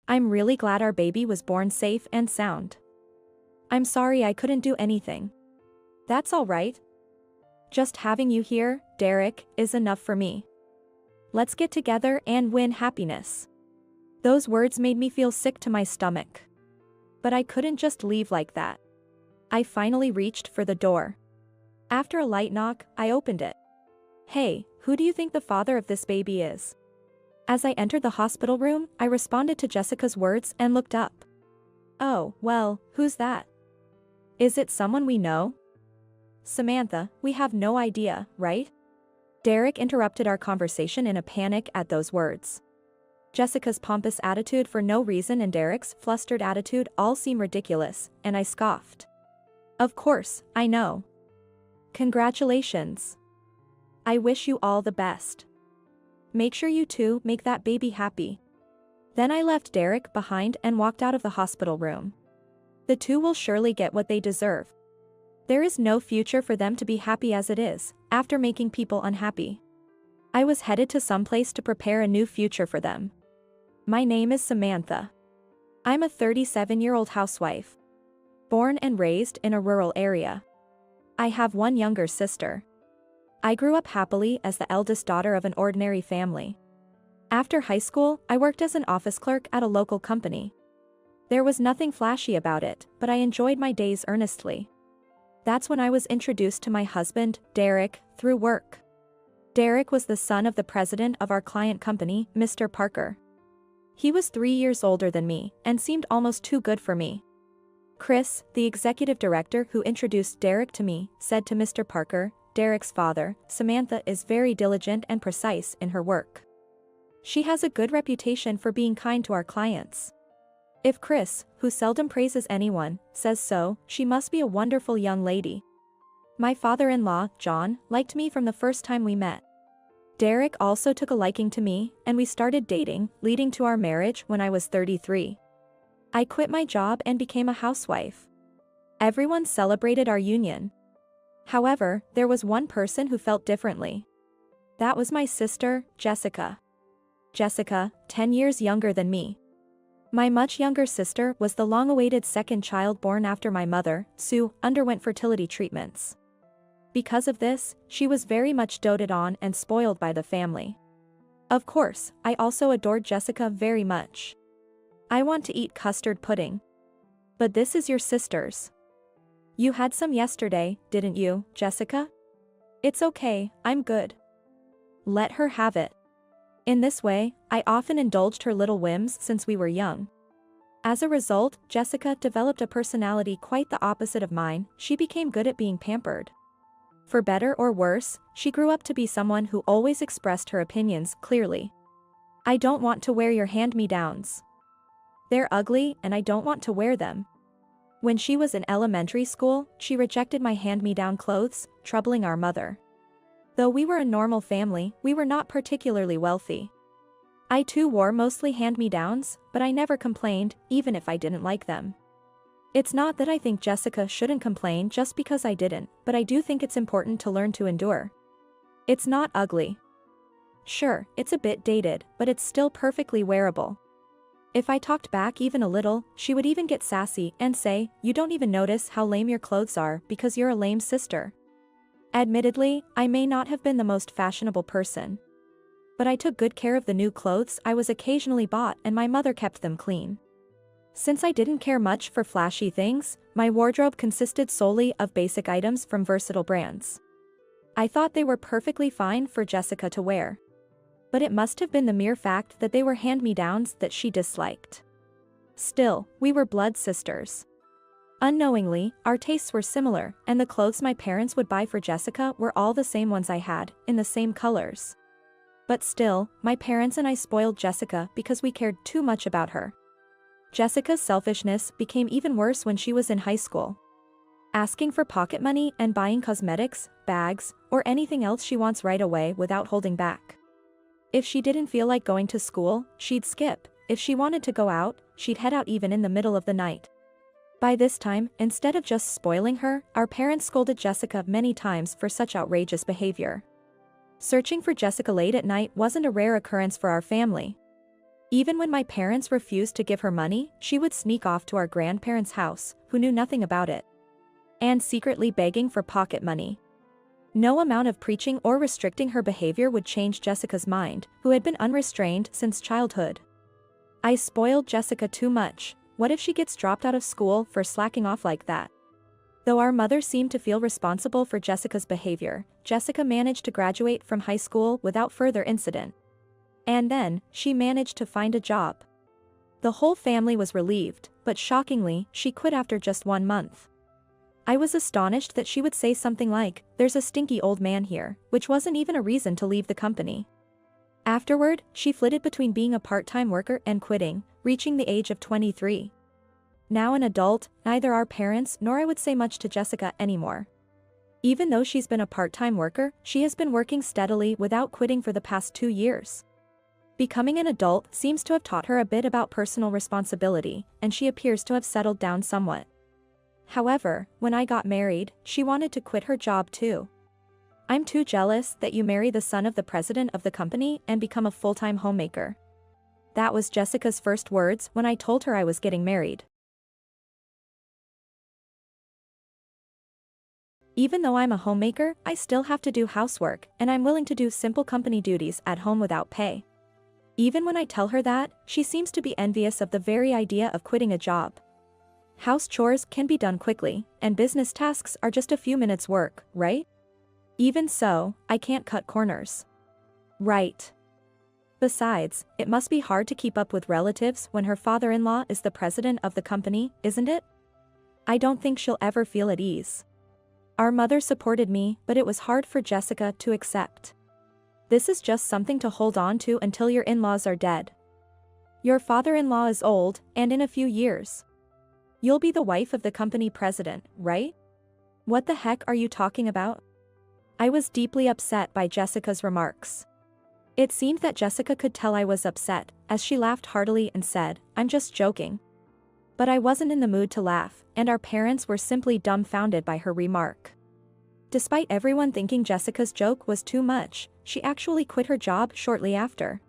I'm really glad our baby was born safe and sound. I'm sorry I couldn't do anything. That's all right. Just having you here, Derek, is enough for me. Let's get together and win happiness." Those words made me feel sick to my stomach. But I couldn't just leave like that. I finally reached for the door. After a light knock, I opened it. "Hey, who do you think the father of this baby is?" As I entered the hospital room, I responded to Jessica's words and looked up. "Oh, well, who's that? Is it someone we know?" "Samantha, we have no idea, right?" Derek interrupted our conversation in a panic at those words. Jessica's pompous attitude for no reason and Derek's flustered attitude all seem ridiculous, and I scoffed. "Of course, I know. Congratulations. I wish you all the best. Make sure you two make that baby happy." Then I left Derek behind and walked out of the hospital room. The two will surely get what they deserve. There is no future for them to be happy as it is, after making people unhappy. I was headed to some place to prepare a new future for them. My name is Samantha. I'm a 37-year-old housewife. Born and raised in a rural area. I have one younger sister. I grew up happily as the eldest daughter of an ordinary family. After high school, I worked as an office clerk at a local company. There was nothing flashy about it, but I enjoyed my days earnestly. That's when I was introduced to my husband, Derek, through work. Derek was the son of the president of our client company, Mr. Parker. He was 3 years older than me, and seemed almost too good for me. Chris, the executive director who introduced Derek to me, said to Mr. Parker, Derek's father, "Samantha is very diligent and precise in her work. She has a good reputation for being kind to our clients. If Chris, who seldom praises anyone, says so, she must be a wonderful young lady." My father-in-law, John, liked me from the first time we met. Derek also took a liking to me, and we started dating, leading to our marriage when I was 33. I quit my job and became a housewife. Everyone celebrated our union. However, there was one person who felt differently. That was my sister, Jessica. Jessica, 10 years younger than me. My much younger sister was the long-awaited second child born after my mother, Sue, underwent fertility treatments. Because of this, she was very much doted on and spoiled by the family. Of course, I also adored Jessica very much. "I want to eat custard pudding." "But this is your sister's. You had some yesterday, didn't you, Jessica?" "It's okay, I'm good. Let her have it." In this way, I often indulged her little whims since we were young. As a result, Jessica developed a personality quite the opposite of mine. She became good at being pampered. For better or worse, she grew up to be someone who always expressed her opinions clearly. "I don't want to wear your hand-me-downs. They're ugly and I don't want to wear them." When she was in elementary school, she rejected my hand-me-down clothes, troubling our mother. Though we were a normal family, we were not particularly wealthy. I too wore mostly hand-me-downs, but I never complained, even if I didn't like them. It's not that I think Jessica shouldn't complain just because I didn't, but I do think it's important to learn to endure. It's not ugly. Sure, it's a bit dated, but it's still perfectly wearable. If I talked back even a little, she would even get sassy and say, "You don't even notice how lame your clothes are because you're a lame sister." Admittedly, I may not have been the most fashionable person. But I took good care of the new clothes I was occasionally bought and my mother kept them clean. Since I didn't care much for flashy things, my wardrobe consisted solely of basic items from versatile brands. I thought they were perfectly fine for Jessica to wear. But it must have been the mere fact that they were hand-me-downs that she disliked. Still, we were blood sisters. Unknowingly, our tastes were similar, and the clothes my parents would buy for Jessica were all the same ones I had, in the same colors. But still, my parents and I spoiled Jessica because we cared too much about her. Jessica's selfishness became even worse when she was in high school. Asking for pocket money and buying cosmetics, bags, or anything else she wants right away without holding back. If she didn't feel like going to school, she'd skip. If she wanted to go out, she'd head out even in the middle of the night. By this time, instead of just spoiling her, our parents scolded Jessica many times for such outrageous behavior. Searching for Jessica late at night wasn't a rare occurrence for our family. Even when my parents refused to give her money, she would sneak off to our grandparents' house, who knew nothing about it, and secretly begging for pocket money. No amount of preaching or restricting her behavior would change Jessica's mind, who had been unrestrained since childhood. I spoiled Jessica too much. What if she gets dropped out of school for slacking off like that? Though our mother seemed to feel responsible for Jessica's behavior, Jessica managed to graduate from high school without further incident. And then, she managed to find a job. The whole family was relieved, but shockingly, she quit after just 1 month. I was astonished that she would say something like, "There's a stinky old man here," which wasn't even a reason to leave the company. Afterward, she flitted between being a part-time worker and quitting, reaching the age of 23. Now an adult, neither our parents nor I would say much to Jessica anymore. Even though she's been a part-time worker, she has been working steadily without quitting for the past 2 years. Becoming an adult seems to have taught her a bit about personal responsibility, and she appears to have settled down somewhat. However, when I got married, she wanted to quit her job too. "I'm too jealous that you marry the son of the president of the company and become a full-time homemaker." That was Jessica's first words when I told her I was getting married. Even though I'm a homemaker, I still have to do housework, and I'm willing to do simple company duties at home without pay. Even when I tell her that, she seems to be envious of the very idea of quitting a job. House chores can be done quickly, and business tasks are just a few minutes' work, right? Even so, I can't cut corners. Right. Besides, it must be hard to keep up with relatives when her father-in-law is the president of the company, isn't it? I don't think she'll ever feel at ease. Our mother supported me, but it was hard for Jessica to accept. This is just something to hold on to until your in-laws are dead. Your father-in-law is old, and in a few years, you'll be the wife of the company president, right? What the heck are you talking about? I was deeply upset by Jessica's remarks. It seemed that Jessica could tell I was upset, as she laughed heartily and said, "I'm just joking." But I wasn't in the mood to laugh, and our parents were simply dumbfounded by her remark. Despite everyone thinking Jessica's joke was too much, she actually quit her job shortly after.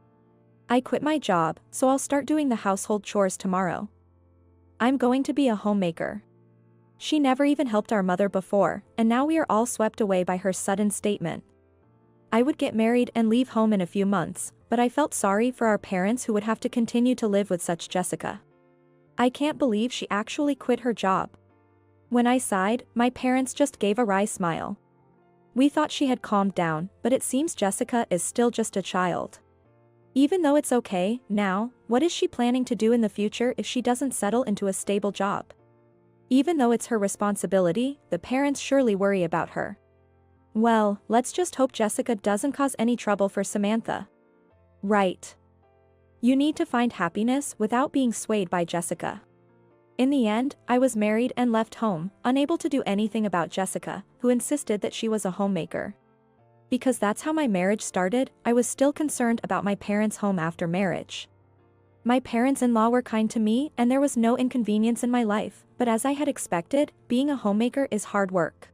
"I quit my job, so I'll start doing the household chores tomorrow. I'm going to be a homemaker." She never even helped our mother before, and now we are all swept away by her sudden statement. I would get married and leave home in a few months, but I felt sorry for our parents who would have to continue to live with such Jessica. I can't believe she actually quit her job. When I sighed, my parents just gave a wry smile. We thought she had calmed down, but it seems Jessica is still just a child. Even though it's okay now, what is she planning to do in the future if she doesn't settle into a stable job? Even though it's her responsibility, the parents surely worry about her. Well, let's just hope Jessica doesn't cause any trouble for Samantha. Right. You need to find happiness without being swayed by Jessica. In the end, I was married and left home, unable to do anything about Jessica, who insisted that she was a homemaker. Because that's how my marriage started, I was still concerned about my parents' home after marriage. My parents-in-law were kind to me and there was no inconvenience in my life, but as I had expected, being a homemaker is hard work.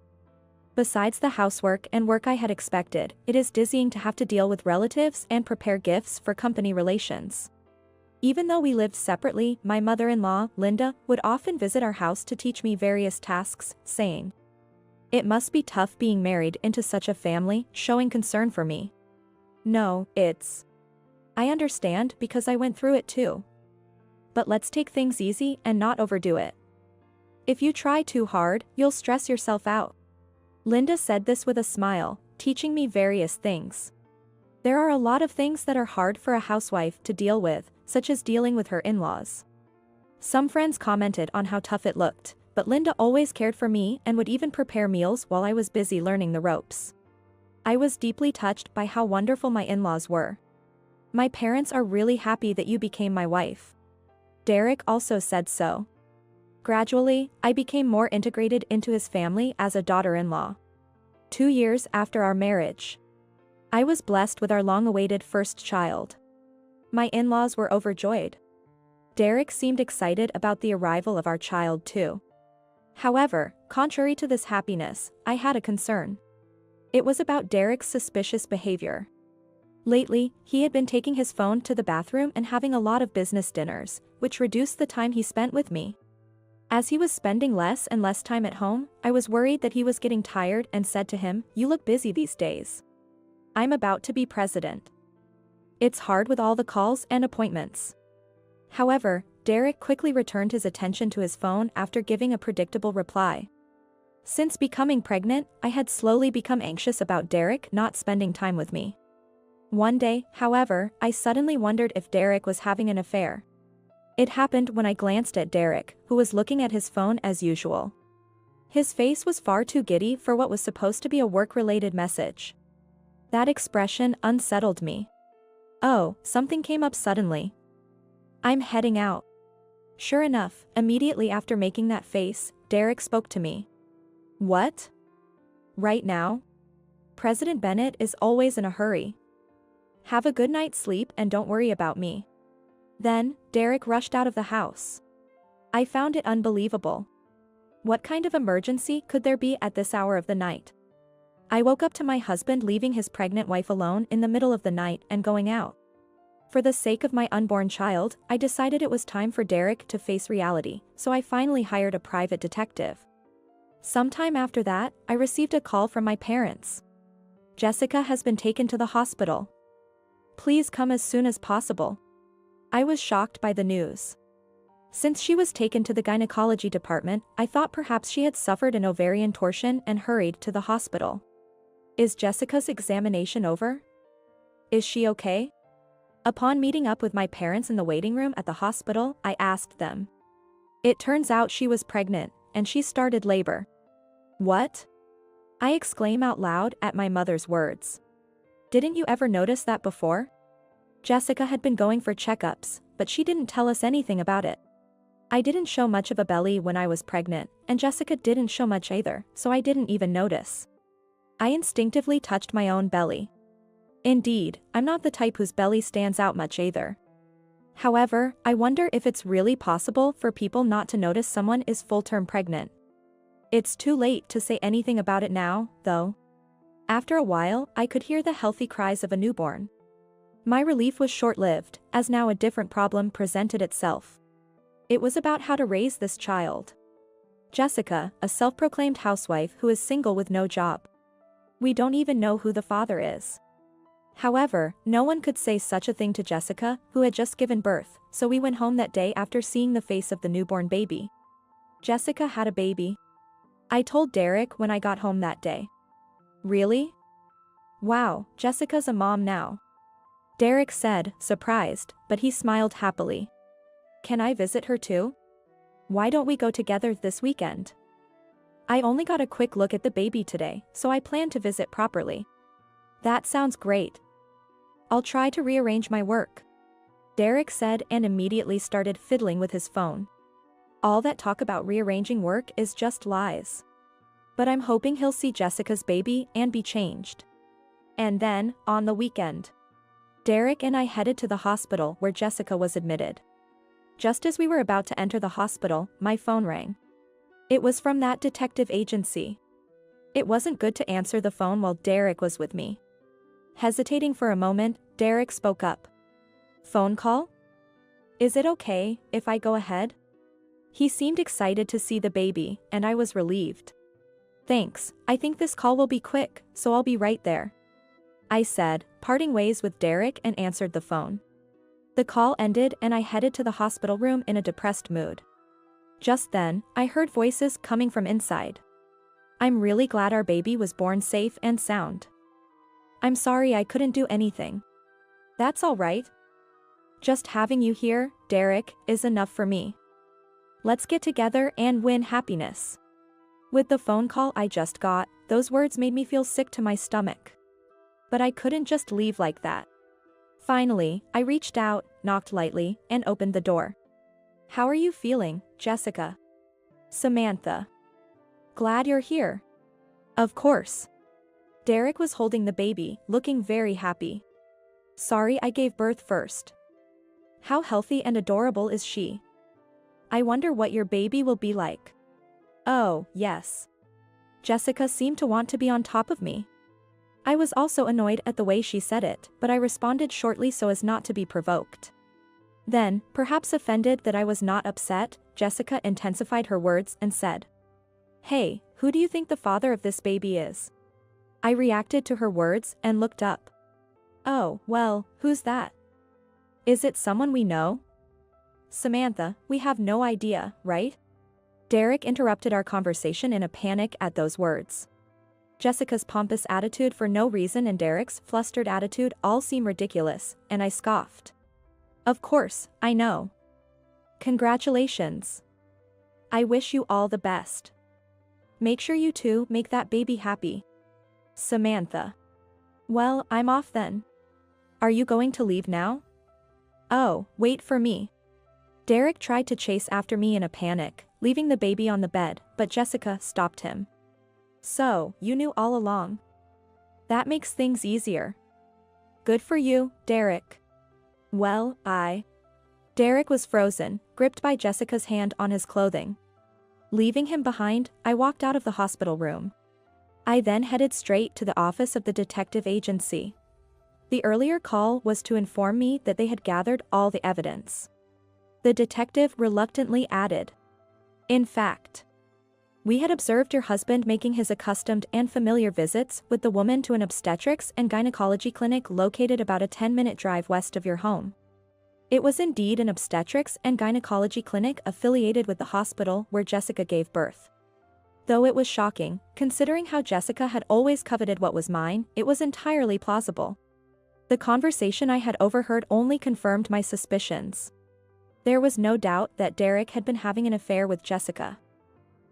Besides the housework and work I had expected, it is dizzying to have to deal with relatives and prepare gifts for company relations. Even though we lived separately, my mother-in-law, Linda, would often visit our house to teach me various tasks, saying, "It must be tough being married into such a family," showing concern for me. No, I understand because I went through it too. But let's take things easy and not overdo it. If you try too hard, you'll stress yourself out. Linda said this with a smile, teaching me various things. There are a lot of things that are hard for a housewife to deal with, such as dealing with her in-laws. Some friends commented on how tough it looked, but Linda always cared for me and would even prepare meals while I was busy learning the ropes. I was deeply touched by how wonderful my in-laws were. "My parents are really happy that you became my wife." Derek also said so. Gradually, I became more integrated into his family as a daughter-in-law. 2 years after our marriage, I was blessed with our long-awaited first child. My in-laws were overjoyed. Derek seemed excited about the arrival of our child too. However, contrary to this happiness, I had a concern. It was about Derek's suspicious behavior. Lately, he had been taking his phone to the bathroom and having a lot of business dinners, which reduced the time he spent with me. As he was spending less and less time at home, I was worried that he was getting tired and said to him, "You look busy these days." "I'm about to be president. It's hard with all the calls and appointments." However, Derek quickly returned his attention to his phone after giving a predictable reply. Since becoming pregnant, I had slowly become anxious about Derek not spending time with me. One day, however, I suddenly wondered if Derek was having an affair. It happened when I glanced at Derek, who was looking at his phone as usual. His face was far too giddy for what was supposed to be a work-related message. That expression unsettled me. Oh, something came up suddenly. "I'm heading out." Sure enough, immediately after making that face, Derek spoke to me. "What? Right now? President Bennett is always in a hurry. Have a good night's sleep and don't worry about me." Then, Derek rushed out of the house. I found it unbelievable. What kind of emergency could there be at this hour of the night? I woke up to my husband leaving his pregnant wife alone in the middle of the night and going out. For the sake of my unborn child, I decided it was time for Derek to face reality, so I finally hired a private detective. Sometime after that, I received a call from my parents. "Jessica has been taken to the hospital. Please come as soon as possible." I was shocked by the news. Since she was taken to the gynecology department, I thought perhaps she had suffered an ovarian torsion and hurried to the hospital. "Is Jessica's examination over? Is she okay?" Upon meeting up with my parents in the waiting room at the hospital, I asked them. It turns out she was pregnant, and she started labor. "What?" I exclaim out loud at my mother's words. "Didn't you ever notice that before? Jessica had been going for checkups, but she didn't tell us anything about it. I didn't show much of a belly when I was pregnant, and Jessica didn't show much either, so I didn't even notice." I instinctively touched my own belly. Indeed, I'm not the type whose belly stands out much either. However, I wonder if it's really possible for people not to notice someone is full-term pregnant. It's too late to say anything about it now, though. After a while, I could hear the healthy cries of a newborn. My relief was short-lived, as now a different problem presented itself. It was about how to raise this child. Jessica, a self-proclaimed housewife who is single with no job. We don't even know who the father is. However, no one could say such a thing to Jessica, who had just given birth, so we went home that day after seeing the face of the newborn baby. Jessica had a baby. I told Derek when I got home that day. "Really? Wow, Jessica's a mom now." Derek said, surprised, but he smiled happily. "Can I visit her too? Why don't we go together this weekend? I only got a quick look at the baby today, so I plan to visit properly." "That sounds great. I'll try to rearrange my work," Derek said and immediately started fiddling with his phone. All that talk about rearranging work is just lies. But I'm hoping he'll see Jessica's baby and be changed. And then, on the weekend, Derek and I headed to the hospital where Jessica was admitted. Just as we were about to enter the hospital, my phone rang. It was from that detective agency. It wasn't good to answer the phone while Derek was with me. Hesitating for a moment, Derek spoke up. "Phone call? Is it okay if I go ahead?" He seemed excited to see the baby, and I was relieved. "Thanks, I think this call will be quick, so I'll be right there," I said, parting ways with Derek and answered the phone. The call ended and I headed to the hospital room in a depressed mood. Just then, I heard voices coming from inside. "I'm really glad our baby was born safe and sound. I'm sorry I couldn't do anything." "That's all right. Just having you here, Derek, is enough for me. Let's get together and win happiness." With the phone call I just got, those words made me feel sick to my stomach. But I couldn't just leave like that. Finally, I reached out, knocked lightly, and opened the door. "How are you feeling, Jessica?" "Samantha. Glad you're here." "Of course." Derek was holding the baby, looking very happy. "Sorry I gave birth first. How healthy and adorable is she? I wonder what your baby will be like." "Oh, yes. Jessica seemed to want to be on top of me. I was also annoyed at the way she said it, but I responded shortly so as not to be provoked. Then, perhaps offended that I was not upset, Jessica intensified her words and said, "Hey, who do you think the father of this baby is?" I reacted to her words and looked up. "Oh, well, who's that? Is it someone we know?" "Samantha, we have no idea, right?" Derek interrupted our conversation in a panic at those words. Jessica's pompous attitude for no reason and Derek's flustered attitude all seem ridiculous, and I scoffed. "Of course, I know. Congratulations. I wish you all the best. Make sure you two make that baby happy. Samantha." "Well, I'm off then. Are you going to leave now?" "Oh, wait for me." Derek tried to chase after me in a panic, leaving the baby on the bed, but Jessica stopped him. "So, you knew all along. That makes things easier. Good for you, Derek." "Well, Derek was frozen, gripped by Jessica's hand on his clothing. Leaving him behind, I walked out of the hospital room. I then headed straight to the office of the detective agency. The earlier call was to inform me that they had gathered all the evidence. The detective reluctantly added, "In fact, we had observed your husband making his accustomed and familiar visits with the woman to an obstetrics and gynecology clinic located about a 10-minute drive west of your home. It was indeed an obstetrics and gynecology clinic affiliated with the hospital where Jessica gave birth. Though it was shocking, considering how Jessica had always coveted what was mine, it was entirely plausible. The conversation I had overheard only confirmed my suspicions. There was no doubt that Derek had been having an affair with Jessica.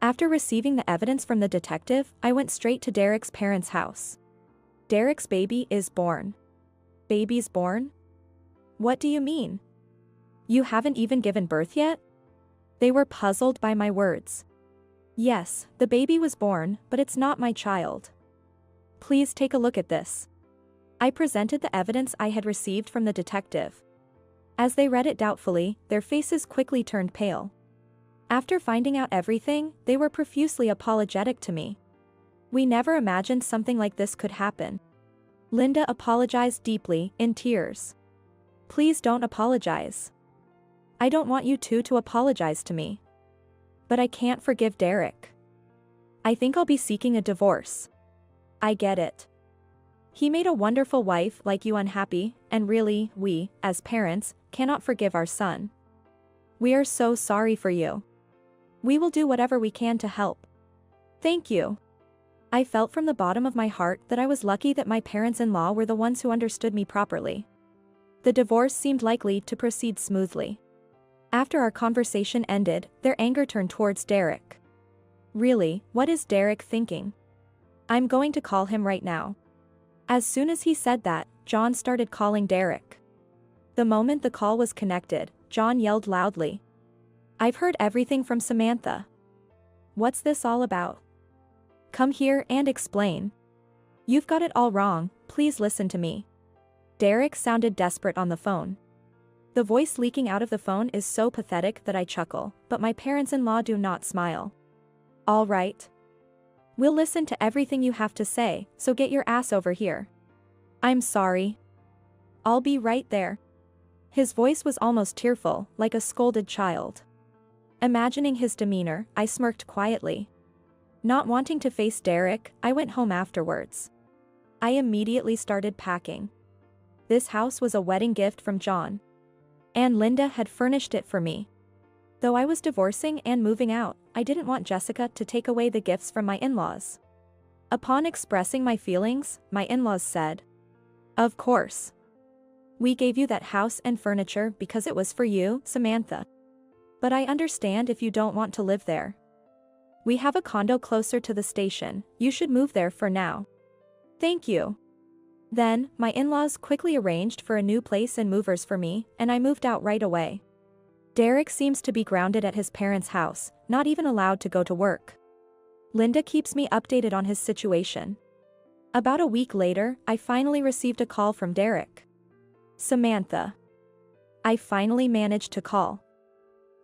After receiving the evidence from the detective, I went straight to Derek's parents' house. Derek's baby is born." "Baby's born? What do you mean? You haven't even given birth yet?" They were puzzled by my words. "Yes, the baby was born, but it's not my child. Please take a look at this." I presented the evidence I had received from the detective. As they read it doubtfully, their faces quickly turned pale. After finding out everything, they were profusely apologetic to me. "We never imagined something like this could happen." Linda apologized deeply, in tears. "Please don't apologize. I don't want you two to apologize to me. But I can't forgive Derek. I think I'll be seeking a divorce. I get it. He made a wonderful wife like you unhappy, and really, we, as parents, cannot forgive our son. We are so sorry for you. We will do whatever we can to help." "Thank you." I felt from the bottom of my heart that I was lucky that my parents-in-law were the ones who understood me properly. The divorce seemed likely to proceed smoothly. After our conversation ended, their anger turned towards Derek. Really, what is Derek thinking? I'm going to call him right now. As soon as he said that, John started calling Derek. The moment the call was connected, John yelled loudly, "I've heard everything from Samantha. What's this all about? Come here and explain. You've got it all wrong, please listen to me." Derek sounded desperate on the phone. The voice leaking out of the phone is so pathetic that I chuckle, but my parents-in-law do not smile. "All right. We'll listen to everything you have to say, so get your ass over here." "I'm sorry. I'll be right there." His voice was almost tearful, like a scolded child. Imagining his demeanor, I smirked quietly. Not wanting to face Derek, I went home afterwards. I immediately started packing. This house was a wedding gift from John. And Linda had furnished it for me. Though I was divorcing and moving out, I didn't want Jessica to take away the gifts from my in-laws. Upon expressing my feelings, my in-laws said, "Of course. We gave you that house and furniture because it was for you, Samantha. But I understand if you don't want to live there. We have a condo closer to the station, you should move there for now." "Thank you." Then, my in-laws quickly arranged for a new place and movers for me, and I moved out right away. Derek seems to be grounded at his parents' house, not even allowed to go to work. Linda keeps me updated on his situation. About a week later, I finally received a call from Derek. "Samantha. I finally managed to call.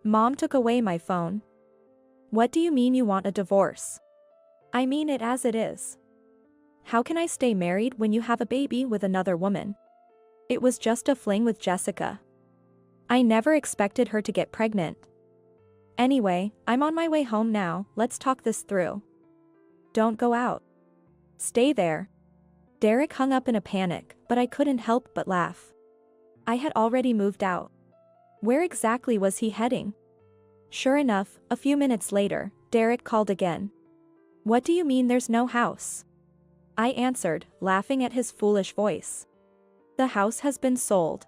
Mom took away my phone." "What do you mean you want a divorce?" "I mean it as it is. How can I stay married when you have a baby with another woman? It was just a fling with Jessica. I never expected her to get pregnant. Anyway, I'm on my way home now, let's talk this through. Don't go out. Stay there. Derek hung up in a panic, but I couldn't help but laugh. I had already moved out. Where exactly was he heading? Sure enough, a few minutes later, Derek called again. What do you mean there's no house? I answered, laughing at his foolish voice. The house has been sold.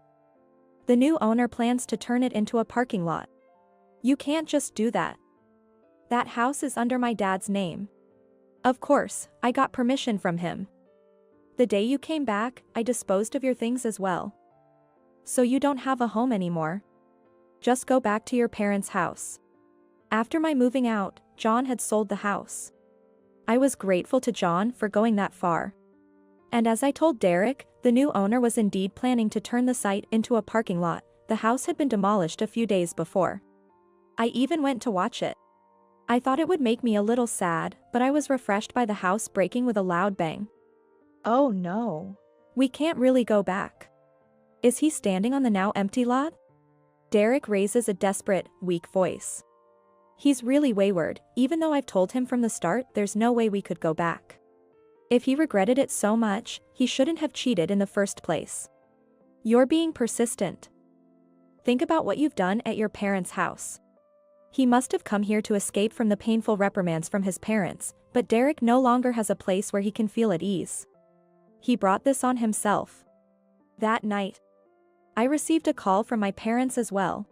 The new owner plans to turn it into a parking lot. You can't just do that. That house is under my dad's name. Of course, I got permission from him. The day you came back, I disposed of your things as well. So you don't have a home anymore. Just go back to your parents' house. After my moving out, John had sold the house. I was grateful to John for going that far. And as I told Derek, the new owner was indeed planning to turn the site into a parking lot. The house had been demolished a few days before. I even went to watch it. I thought it would make me a little sad, but I was refreshed by the house breaking with a loud bang. Oh no. We can't really go back. Is he standing on the now empty lot? Derek raises a desperate, weak voice. He's really wayward, even though I've told him from the start there's no way we could go back. If he regretted it so much, he shouldn't have cheated in the first place. You're being persistent. Think about what you've done at your parents' house. He must have come here to escape from the painful reprimands from his parents, but Derek no longer has a place where he can feel at ease. He brought this on himself. That night, I received a call from my parents as well.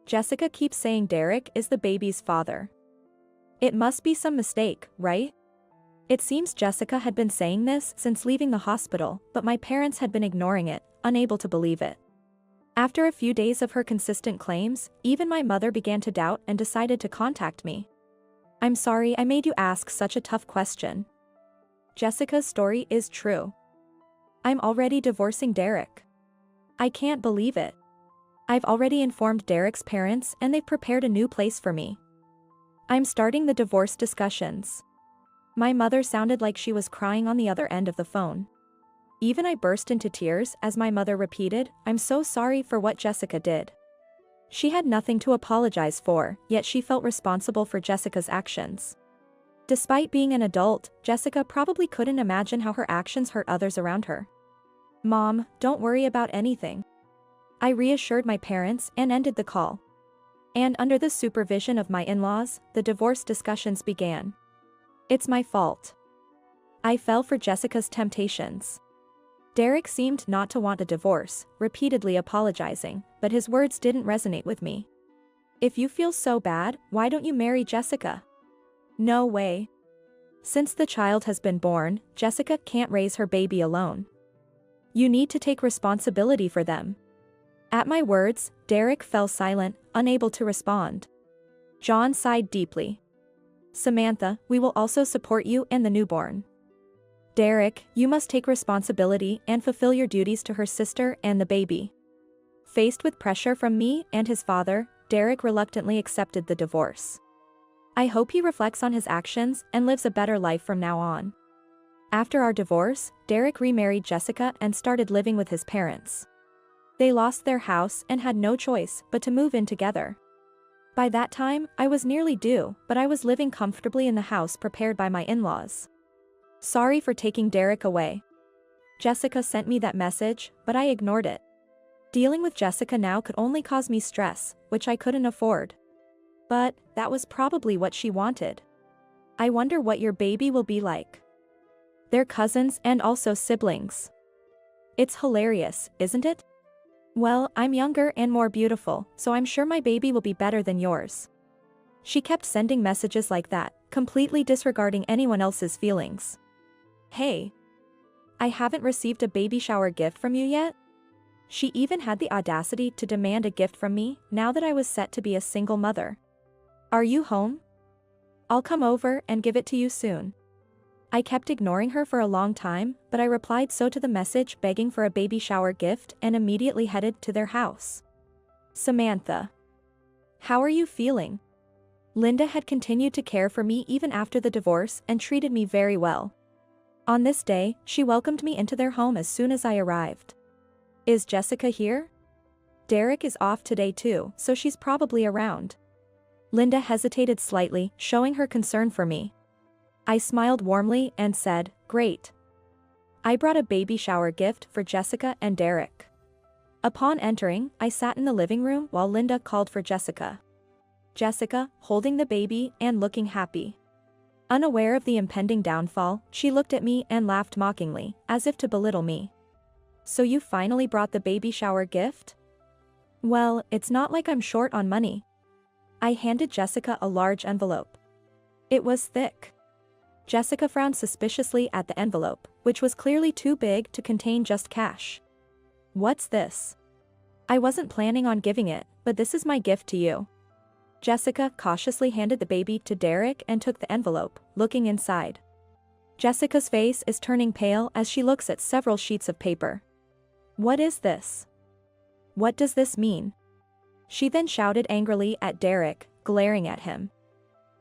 Jessica keeps saying Derek is the baby's father. It must be some mistake, right? It seems Jessica had been saying this since leaving the hospital, but my parents had been ignoring it, unable to believe it. After a few days of her consistent claims, even my mother began to doubt and decided to contact me. I'm sorry I made you ask such a tough question. Jessica's story is true. I'm already divorcing Derek. I can't believe it. I've already informed Derek's parents and they've prepared a new place for me. I'm starting the divorce discussions. My mother sounded like she was crying on the other end of the phone. Even I burst into tears as my mother repeated, I'm so sorry for what Jessica did. She had nothing to apologize for, yet she felt responsible for Jessica's actions. Despite being an adult, Jessica probably couldn't imagine how her actions hurt others around her. Mom, don't worry about anything. I reassured my parents and ended the call. And under the supervision of my in-laws, the divorce discussions began. It's my fault. I fell for Jessica's temptations. Derek seemed not to want a divorce, repeatedly apologizing, but his words didn't resonate with me. If you feel so bad, why don't you marry Jessica? No way. Since the child has been born, Jessica can't raise her baby alone. You need to take responsibility for them. At my words, Derek fell silent, unable to respond. John sighed deeply. Samantha, we will also support you and the newborn. Derek, you must take responsibility and fulfill your duties to her sister and the baby. Faced with pressure from me and his father, Derek reluctantly accepted the divorce. I hope he reflects on his actions and lives a better life from now on. After our divorce, Derek remarried Jessica and started living with his parents. They lost their house and had no choice but to move in together. By that time, I was nearly due, but I was living comfortably in the house prepared by my in-laws. Sorry for taking Derek away. Jessica sent me that message, but I ignored it. Dealing with Jessica now could only cause me stress, which I couldn't afford. But that was probably what she wanted. I wonder what your baby will be like. They're cousins and also siblings. It's hilarious, isn't it? Well, I'm younger and more beautiful, so I'm sure my baby will be better than yours. She kept sending messages like that, completely disregarding anyone else's feelings. Hey. I haven't received a baby shower gift from you yet? She even had the audacity to demand a gift from me, now that I was set to be a single mother. Are you home? I'll come over and give it to you soon. I kept ignoring her for a long time, but I replied so to the message begging for a baby shower gift and immediately headed to their house. Samantha. How are you feeling? Linda had continued to care for me even after the divorce and treated me very well. On this day, she welcomed me into their home as soon as I arrived. Is Jessica here? Derek is off today too, so she's probably around. Linda hesitated slightly, showing her concern for me. I smiled warmly and said, great. I brought a baby shower gift for Jessica and Derek. Upon entering, I sat in the living room while Linda called for Jessica. Jessica, holding the baby and looking happy. Unaware of the impending downfall, she looked at me and laughed mockingly, as if to belittle me. So you finally brought the baby shower gift? Well, it's not like I'm short on money. I handed Jessica a large envelope. It was thick. Jessica frowned suspiciously at the envelope, which was clearly too big to contain just cash. What's this? I wasn't planning on giving it, but this is my gift to you. Jessica cautiously handed the baby to Derek and took the envelope, looking inside. Jessica's face is turning pale as she looks at several sheets of paper. What is this? What does this mean? She then shouted angrily at Derek, glaring at him.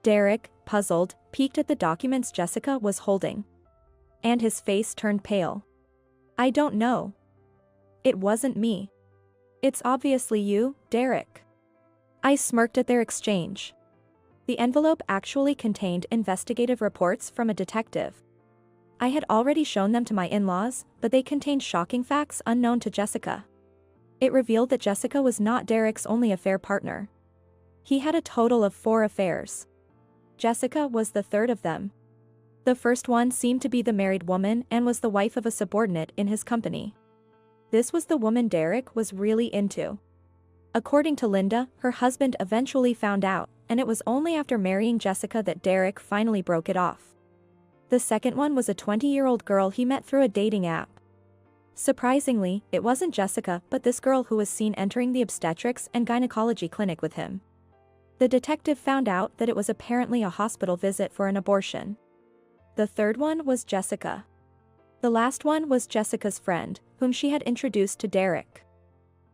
Derek, puzzled, peeked at the documents Jessica was holding. And his face turned pale. I don't know. It wasn't me. It's obviously you, Derek. I smirked at their exchange. The envelope actually contained investigative reports from a detective. I had already shown them to my in-laws, but they contained shocking facts unknown to Jessica. It revealed that Jessica was not Derek's only affair partner. He had a total of 4 affairs. Jessica was the third of them. The first one seemed to be the married woman and was the wife of a subordinate in his company. This was the woman Derek was really into. According to Linda, her husband eventually found out, and it was only after marrying Jessica that Derek finally broke it off. The second one was a 20-year-old girl he met through a dating app. Surprisingly, it wasn't Jessica but this girl who was seen entering the obstetrics and gynecology clinic with him. The detective found out that it was apparently a hospital visit for an abortion. The third one was Jessica. The last one was Jessica's friend, whom she had introduced to Derek.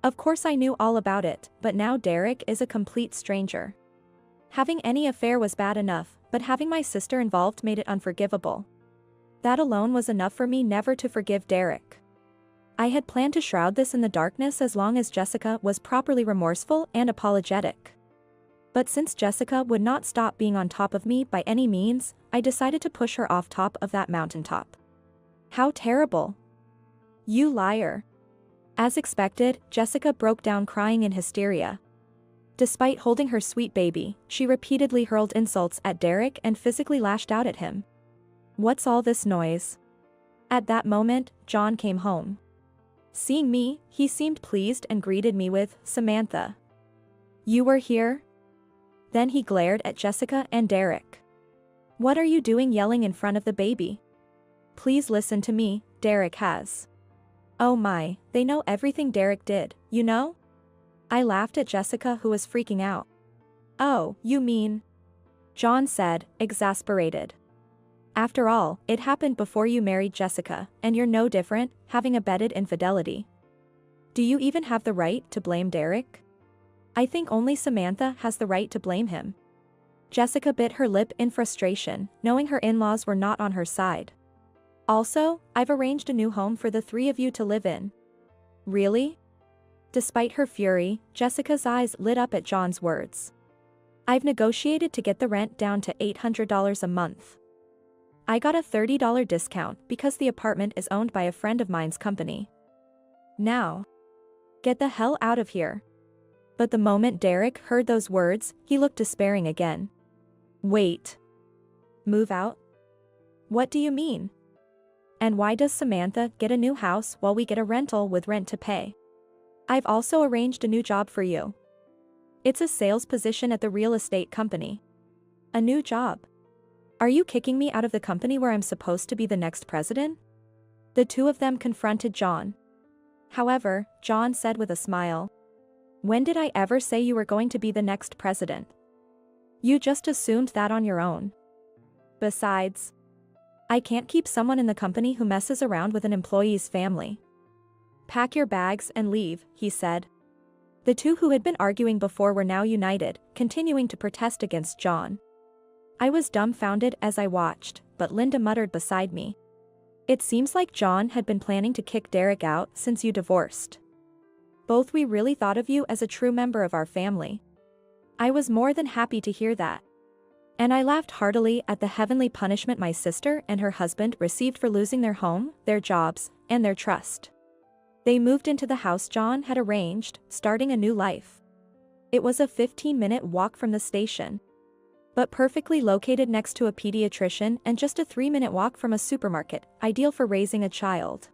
Of course I knew all about it, but now Derek is a complete stranger. Having any affair was bad enough, but having my sister involved made it unforgivable. That alone was enough for me never to forgive Derek. I had planned to shroud this in the darkness as long as Jessica was properly remorseful and apologetic. But since Jessica would not stop being on top of me by any means, I decided to push her off top of that mountaintop. How terrible! You liar! As expected, Jessica broke down crying in hysteria. Despite holding her sweet baby, she repeatedly hurled insults at Derek and physically lashed out at him. What's all this noise? At that moment, John came home. Seeing me, he seemed pleased and greeted me with, "Samantha. You were here?" Then he glared at Jessica and Derek. "What are you doing yelling in front of the baby? Please listen to me, Derek has." Oh my, they know everything Derek did, you know? I laughed at Jessica who was freaking out. Oh, you mean? John said, exasperated. After all, it happened before you married Jessica, and you're no different, having abetted infidelity. Do you even have the right to blame Derek? I think only Samantha has the right to blame him. Jessica bit her lip in frustration, knowing her in-laws were not on her side. Also, I've arranged a new home for the 3 of you to live in. Really? Despite her fury, Jessica's eyes lit up at John's words. I've negotiated to get the rent down to $800 a month. I got a $30 discount because the apartment is owned by a friend of mine's company. Now, get the hell out of here. But the moment Derek heard those words, he looked despairing again. Wait. Move out? What do you mean? And why does Samantha get a new house while we get a rental with rent to pay? I've also arranged a new job for you. It's a sales position at the real estate company. A new job. Are you kicking me out of the company where I'm supposed to be the next president? The two of them confronted John. However, John said with a smile, "When did I ever say you were going to be the next president? You just assumed that on your own. Besides, I can't keep someone in the company who messes around with an employee's family." Pack your bags and leave, he said. The two who had been arguing before were now united, continuing to protest against John. I was dumbfounded as I watched, but Linda muttered beside me. It seems like John had been planning to kick Derek out since you divorced. Both we really thought of you as a true member of our family. I was more than happy to hear that. And I laughed heartily at the heavenly punishment my sister and her husband received for losing their home, their jobs, and their trust. They moved into the house John had arranged, starting a new life. It was a 15-minute walk from the station, but perfectly located next to a pediatrician and just a 3-minute walk from a supermarket, ideal for raising a child.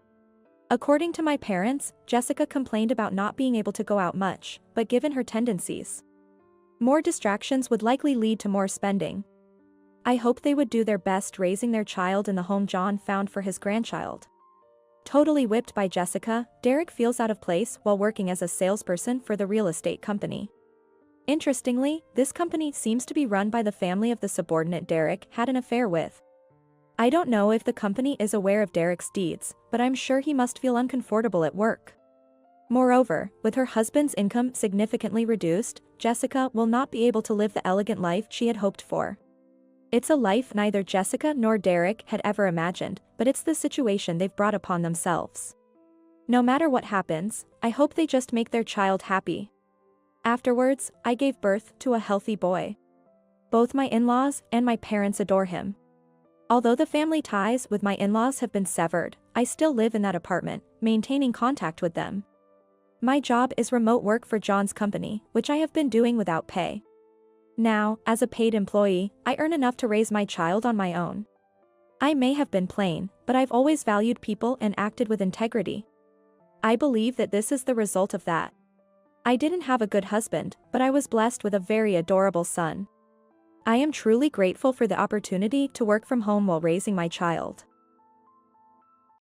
According to my parents, Jessica complained about not being able to go out much, but given her tendencies, more distractions would likely lead to more spending. I hope they would do their best raising their child in the home John found for his grandchild. Totally whipped by Jessica, Derek feels out of place while working as a salesperson for the real estate company. Interestingly, this company seems to be run by the family of the subordinate Derek had an affair with. I don't know if the company is aware of Derek's deeds, but I'm sure he must feel uncomfortable at work. Moreover, with her husband's income significantly reduced, Jessica will not be able to live the elegant life she had hoped for. It's a life neither Jessica nor Derek had ever imagined, but it's the situation they've brought upon themselves. No matter what happens, I hope they just make their child happy. Afterwards, I gave birth to a healthy boy. Both my in-laws and my parents adore him. Although the family ties with my in-laws have been severed, I still live in that apartment, maintaining contact with them. My job is remote work for John's company, which I have been doing without pay. Now, as a paid employee, I earn enough to raise my child on my own. I may have been plain, but I've always valued people and acted with integrity. I believe that this is the result of that. I didn't have a good husband, but I was blessed with a very adorable son. I am truly grateful for the opportunity to work from home while raising my child.